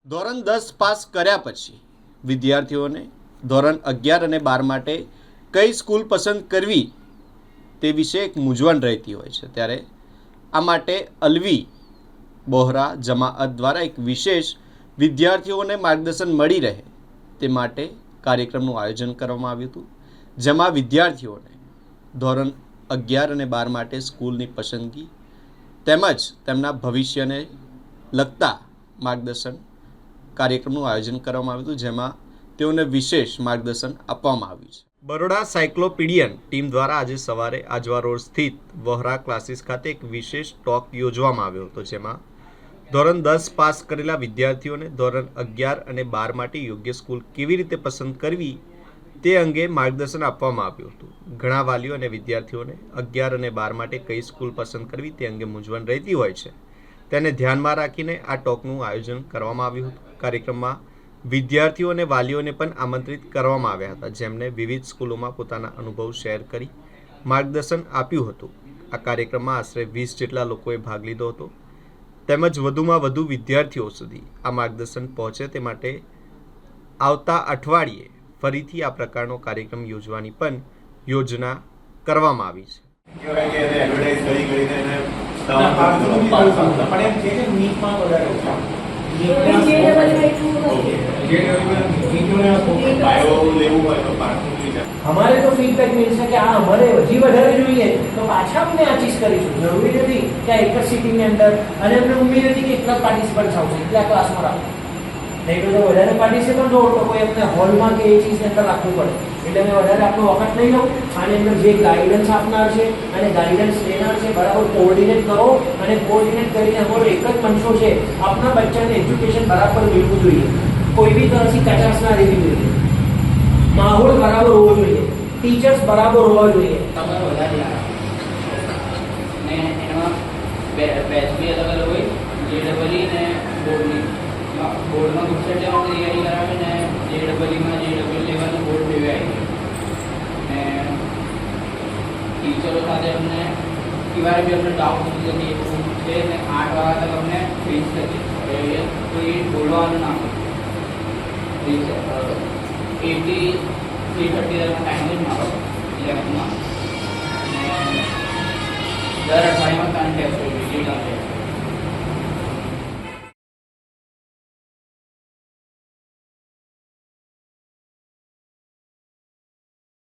ધોરણ 10 પાસ કર્યા પછી વિદ્યાર્થીઓને ધોરણ 11 અને 12 માટે કઈ સ્કૂલ પસંદ કરવી તે વિશે એક મૂંઝવણ રહેતી હોય છે। ત્યારે આ માટે અલવી બોહરા જમાઅત દ્વારા એક વિશેષ વિદ્યાર્થીઓને માર્ગદર્શન મળી રહે તે માટે કાર્યક્રમનું આયોજન કરવામાં આવ્યું હતું, જેમાં વિદ્યાર્થીઓને ધોરણ 11 અને 12 માટે સ્કૂલની પસંદગી તેમજ તેમના ભવિષ્યને લગતા માર્ગદર્શન કાર્યક્રમનું આયોજન કરવામાં આવ્યું હતું, જેમાં તેઓને વિશેષ માર્ગદર્શન આપવામાં આવ્યું છે। બરોડા સાયક્લોપીડિયન ટીમ દ્વારા આજે સવારે આજવા રોડ સ્થિત વોહરા ક્લાસીસ ખાતે એક વિશેષ ટોક યોજવામાં આવ્યો હતો, જેમાં ધોરણ 10 પાસ કરેલા વિદ્યાર્થીઓને ધોરણ 11 અને 12 માટે યોગ્ય સ્કૂલ કેવી રીતે પસંદ કરવી તે અંગે માર્ગદર્શન આપવામાં આવ્યું હતું। ઘણા વાલીઓ અને વિદ્યાર્થીઓને 11 અને 12 માટે કઈ સ્કૂલ પસંદ કરવી તે અંગે મૂંઝવણ રહેતી હોય છે, તેને ધ્યાનમાં રાખીને આ ટોકનું આયોજન કરવામાં આવ્યું હતું। કાર્યક્રમમાં વિદ્યાર્થીઓ અને વાલીઓને પણ આમંત્રિત કરવામાં આવ્યા હતા, જેમને વિવિધ સ્કૂલોમાં પોતાના અનુભવ શેર કરી માર્ગદર્શન આપ્યું હતું। આ કાર્યક્રમમાં આશરે 20 જેટલા લોકોએ ભાગ લીધો હતો, તેમજ વધુમાં વધુ વિદ્યાર્થીઓ સુધી આ માર્ગદર્શન પહોંચે તે માટે આવતા અઠવાડિયે ફરીથી આ પ્રકારનો કાર્યક્રમ યોજવાની પણ યોજના કરવામાં આવી છે। हमारे तो फीडबैक मिल सके आ हमारे हजी વધારે જોઈએ તો પાછા અમને આ ચીજ કરીશું। જરૂરી નથી કે એક જ સિટીની અંદર અને અમને ઉમ્મીદ હતી કે એટલા પાર્ટિસિપન્ટ્સ આવશે એટલા ક્લાસમાં રાખો, નહીં તો વધારે પાર્ટિસિપન્ટ હોય તો કોઈ અમને હોલમાં કે એ ચીજની અંદર રાખવું પડે। એટલે મેં વધારે આપણો વખત નહીં લઉં, આની અંદર જે ગાઈડન્સ આપનાર છે અને ગાઈડન્સ લેનાર છે બરાબર કોઓર્ડિનેટ કરો અને કોઓર્ડિનેટ કરીને અમારો એક જ મંશો છે આપના બચ્ચાને એજ્યુકેશન બરાબર મળવું જોઈએ, કોઈ બી તરફથી કચાશ ના રહેવી જોઈએ, માહોલ બરાબર હોવો જોઈએ, ટીચર્સ બરાબર હોવા જોઈએ। તમારો વધારે ને એમાં બેચ બી અલગ અલગ હોય, જેડબલઈ ને બોર્ડની બોર્ડમાં ગુજસેટ લેવાની તૈયારી કરાવે ને જેડબલઈમાં જેડબલ લેવાનું બોર્ડ લેવી આવી ને ટીચરો સાથે અમને કિવારે બી અમને ડાઉટ નથી એવું છે ને 8 વાગ્યા તક અમને ફીસ નથી કોઈ બોલવાનું ના હોય 3:30 ટાઈમ જ મારો 11માં દર